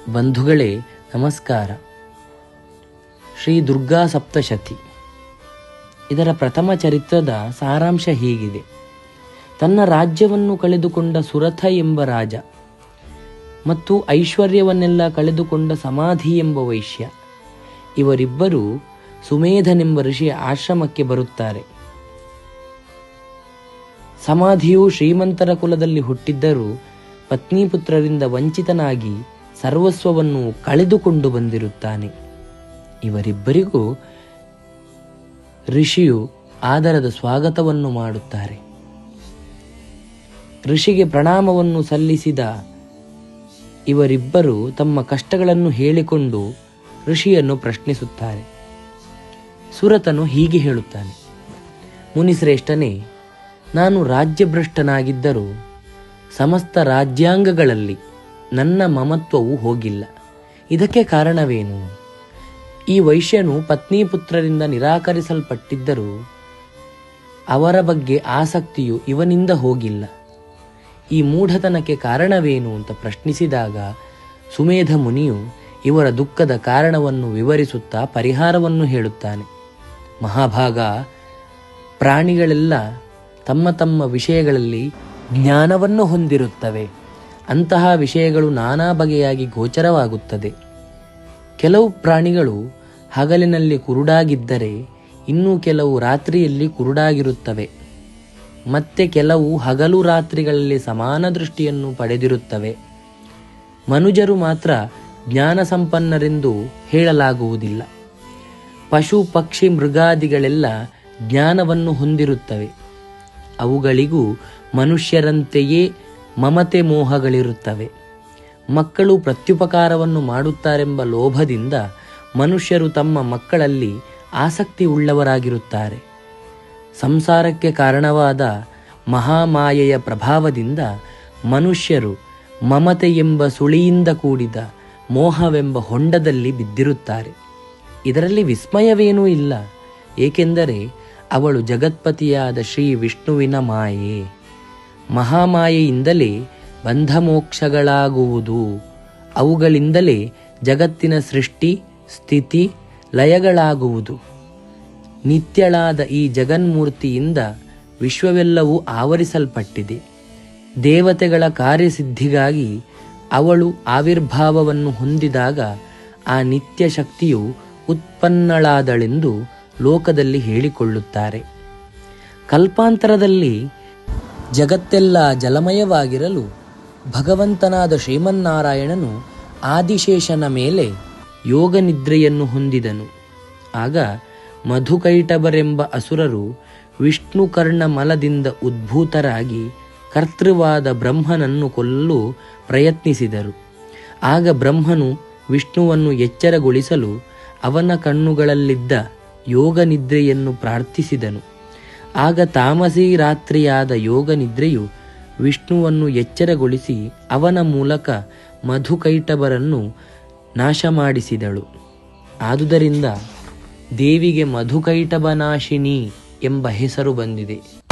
ಬಂಧುಗಳೇ ನಮಸ್ಕಾರ. ಶ್ರೀ ದುರ್ಗಾ ಸಪ್ತಶತಿ ಇದರ ಪ್ರಥಮ ಚರಿತ್ರದ ಸಾರಾಂಶ ಹೀಗಿದೆ. ತನ್ನ ರಾಜ್ಯವನ್ನು ಕಳೆದುಕೊಂಡ ಸುರಥ ಎಂಬ ರಾಜ ಮತ್ತು ಐಶ್ವರ್ಯವನ್ನೆಲ್ಲ ಕಳೆದುಕೊಂಡ ಸಮಾಧಿ ಎಂಬ ವೈಶ್ಯ, ಇವರಿಬ್ಬರೂ ಸುಮೇಧನೆಂಬ ಋಷಿಯ ಆಶ್ರಮಕ್ಕೆ ಬರುತ್ತಾರೆ. ಸಮಾಧಿಯು ಶ್ರೀಮಂತರ ಕುಲದಲ್ಲಿ ಹುಟ್ಟಿದ್ದರೂ ಪತ್ನಿಪುತ್ರರಿಂದ ವಂಚಿತನಾಗಿ ಸರ್ವಸ್ವವನ್ನು ಕಳೆದುಕೊಂಡು ಬಂದಿರುತ್ತಾನೆ. ಇವರಿಬ್ಬರಿಗೂ ಋಷಿಯು ಆದರದ ಸ್ವಾಗತವನ್ನು ಮಾಡುತ್ತಾರೆ. ಋಷಿಗೆ ಪ್ರಣಾಮವನ್ನು ಸಲ್ಲಿಸಿದ ಇವರಿಬ್ಬರು ತಮ್ಮ ಕಷ್ಟಗಳನ್ನು ಹೇಳಿಕೊಂಡು ಋಷಿಯನ್ನು ಪ್ರಶ್ನಿಸುತ್ತಾರೆ. ಸುರತನು ಹೀಗೆ ಹೇಳುತ್ತಾನೆ: ಮುನಿಶ್ರೇಷ್ಠನೇ, ನಾನು ರಾಜ್ಯಭ್ರಷ್ಟನಾಗಿದ್ದರೂ ಸಮಸ್ತ ರಾಜ್ಯಾಂಗಗಳಲ್ಲಿ ನನ್ನ ಮಮತ್ವವು ಹೋಗಿಲ್ಲ. ಇದಕ್ಕೆ ಕಾರಣವೇನು? ಈ ವೈಶ್ಯನು ಪತ್ನಿಪುತ್ರರಿಂದ ನಿರಾಕರಿಸಲ್ಪಟ್ಟಿದ್ದರೂ ಅವರ ಬಗ್ಗೆ ಆಸಕ್ತಿಯು ಇವನಿಂದ ಹೋಗಿಲ್ಲ. ಈ ಮೂಢತನಕ್ಕೆ ಕಾರಣವೇನು ಅಂತ ಪ್ರಶ್ನಿಸಿದಾಗ ಸುಮೇಧ ಮುನಿಯು ಇವರ ದುಃಖದ ಕಾರಣವನ್ನು ವಿವರಿಸುತ್ತಾ ಪರಿಹಾರವನ್ನು ಹೇಳುತ್ತಾನೆ. ಮಹಾಭಾಗ, ಪ್ರಾಣಿಗಳೆಲ್ಲ ತಮ್ಮ ತಮ್ಮ ವಿಷಯಗಳಲ್ಲಿ ಜ್ಞಾನವನ್ನು ಹೊಂದಿರುತ್ತವೆ. ಅಂತಹ ವಿಷಯಗಳು ನಾನಾ ಬಗೆಯಾಗಿ ಗೋಚರವಾಗುತ್ತದೆ. ಕೆಲವು ಪ್ರಾಣಿಗಳು ಹಗಲಿನಲ್ಲಿ ಕುರುಡಾಗಿದ್ದರೆ ಇನ್ನೂ ಕೆಲವು ರಾತ್ರಿಯಲ್ಲಿ ಕುರುಡಾಗಿರುತ್ತವೆ. ಮತ್ತೆ ಕೆಲವು ಹಗಲು ರಾತ್ರಿಗಳಲ್ಲಿ ಸಮಾನ ದೃಷ್ಟಿಯನ್ನು ಪಡೆದಿರುತ್ತವೆ. ಮನುಜರು ಮಾತ್ರ ಜ್ಞಾನ ಸಂಪನ್ನರೆಂದು ಹೇಳಲಾಗುವುದಿಲ್ಲ. ಪಶು ಪಕ್ಷಿ ಮೃಗಾದಿಗಳೆಲ್ಲ ಜ್ಞಾನವನ್ನು ಹೊಂದಿರುತ್ತವೆ. ಅವುಗಳಿಗೂ ಮನುಷ್ಯರಂತೆಯೇ ಮಮತೆ ಮೋಹಗಳಿರುತ್ತವೆ. ಮಕ್ಕಳು ಪ್ರತ್ಯುಪಕಾರವನ್ನು ಮಾಡುತ್ತಾರೆಂಬ ಲೋಭದಿಂದ ಮನುಷ್ಯರು ತಮ್ಮ ಮಕ್ಕಳಲ್ಲಿ ಆಸಕ್ತಿ ಉಳ್ಳವರಾಗಿರುತ್ತಾರೆ. ಸಂಸಾರಕ್ಕೆ ಕಾರಣವಾದ ಮಹಾಮಾಯೆಯ ಪ್ರಭಾವದಿಂದ ಮನುಷ್ಯರು ಮಮತೆ ಎಂಬ ಸುಳಿಯಿಂದ ಕೂಡಿದ ಮೋಹವೆಂಬ ಹೊಂಡದಲ್ಲಿ ಬಿದ್ದಿರುತ್ತಾರೆ. ಇದರಲ್ಲಿ ವಿಸ್ಮಯವೇನೂ ಇಲ್ಲ, ಏಕೆಂದರೆ ಅವಳು ಜಗತ್ಪತಿಯಾದ ಶ್ರೀ ವಿಷ್ಣುವಿನ ಮಾಯೆ. ಮಹಾಮಾಯೆಯಿಂದಲೇ ಬಂಧಮೋಕ್ಷಗಳಾಗುವುದು. ಅವುಗಳಿಂದಲೇ ಜಗತ್ತಿನ ಸೃಷ್ಟಿ ಸ್ಥಿತಿ ಲಯಗಳಾಗುವುದು. ನಿತ್ಯಳಾದ ಈ ಜಗನ್ಮೂರ್ತಿಯಿಂದ ವಿಶ್ವವೆಲ್ಲವೂ ಆವರಿಸಲ್ಪಟ್ಟಿದೆ. ದೇವತೆಗಳ ಕಾರ್ಯಸಿದ್ಧಿಗಾಗಿ ಅವಳು ಆವಿರ್ಭಾವವನ್ನು ಹೊಂದಿದಾಗ ಆ ನಿತ್ಯ ಶಕ್ತಿಯು ಉತ್ಪನ್ನಳಾದಳೆಂದು ಲೋಕದಲ್ಲಿ ಹೇಳಿಕೊಳ್ಳುತ್ತಾರೆ. ಕಲ್ಪಾಂತರದಲ್ಲಿ ಜಗತ್ತೆಲ್ಲ ಜಲಮಯವಾಗಿರಲು ಭಗವಂತನಾದ ಶ್ರೀಮನ್ನಾರಾಯಣನು ಆದಿಶೇಷನ ಮೇಲೆ ಯೋಗ ನಿದ್ರೆಯನ್ನು ಹೊಂದಿದನು. ಆಗ ಮಧುಕೈಟಭರೆಂಬ ಅಸುರರು ವಿಷ್ಣು ಕರ್ಣ ಮಲದಿಂದ ಉದ್ಭೂತರಾಗಿ ಕರ್ತೃವಾದ ಬ್ರಹ್ಮನನ್ನು ಕೊಲ್ಲಲು ಪ್ರಯತ್ನಿಸಿದರು. ಆಗ ಬ್ರಹ್ಮನು ವಿಷ್ಣುವನ್ನು ಎಚ್ಚರಗೊಳಿಸಲು ಅವನ ಕಣ್ಣುಗಳಲ್ಲಿದ್ದ ಯೋಗ ನಿದ್ರೆಯನ್ನು ಪ್ರಾರ್ಥಿಸಿದನು. ಆಗ ತಾಮಸಿ ರಾತ್ರಿಯಾದ ಯೋಗ ನಿದ್ರೆಯು ವಿಷ್ಣುವನ್ನು ಎಚ್ಚರಗೊಳಿಸಿ ಅವನ ಮೂಲಕ ಮಧುಕೈಟಭರನ್ನು ನಾಶ ಮಾಡಿಸಿದಳು. ಆದುದರಿಂದ ದೇವಿಗೆ ಮಧುಕೈಟಭನಾಶಿನಿ ಎಂಬ ಹೆಸರು ಬಂದಿದೆ.